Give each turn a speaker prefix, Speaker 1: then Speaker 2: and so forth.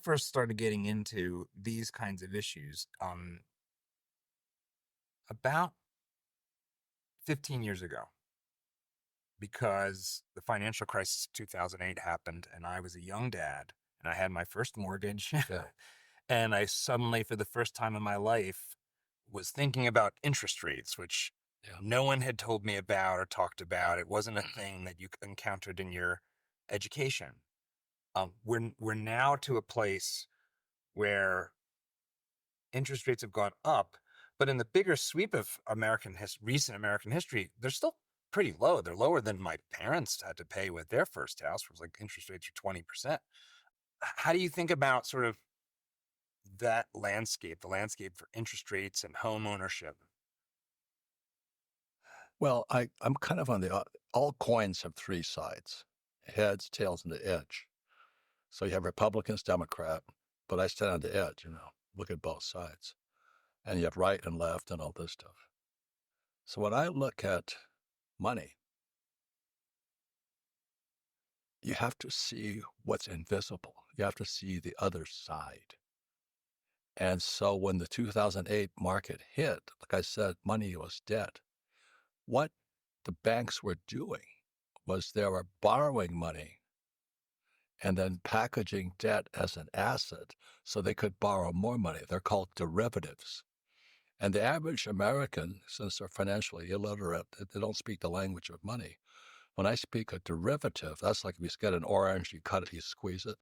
Speaker 1: first started getting into these kinds of issues about 15 years ago because the financial crisis of 2008 happened and I was a young dad and I had my first mortgage.
Speaker 2: Yeah.
Speaker 1: And I suddenly, for the first time in my life, was thinking about interest rates, which
Speaker 2: Yeah.
Speaker 1: no one had told me about or talked about. It wasn't a thing that you encountered in your education. We're now to a place where interest rates have gone up, but in the bigger sweep of recent American history, they're still pretty low. They're lower than my parents had to pay with their first house, which was like interest rates are 20%. How do you think about sort of that landscape, the landscape for interest rates and home ownership?
Speaker 2: Well, I'm kind of on the all coins have three sides: heads, tails, and the edge. So you have Republicans, Democrat, but I stand on the edge, look at both sides. And you have right and left and all this stuff. So when I look at money, you have to see what's invisible. You have to see the other side. And so when the 2008 market hit, like I said, money was dead. What the banks were doing was they were borrowing money and then packaging debt as an asset so they could borrow more money. They're called derivatives. And the average American, since they're financially illiterate, they don't speak the language of money. When I speak a derivative, that's like if you get an orange, you cut it, you squeeze it.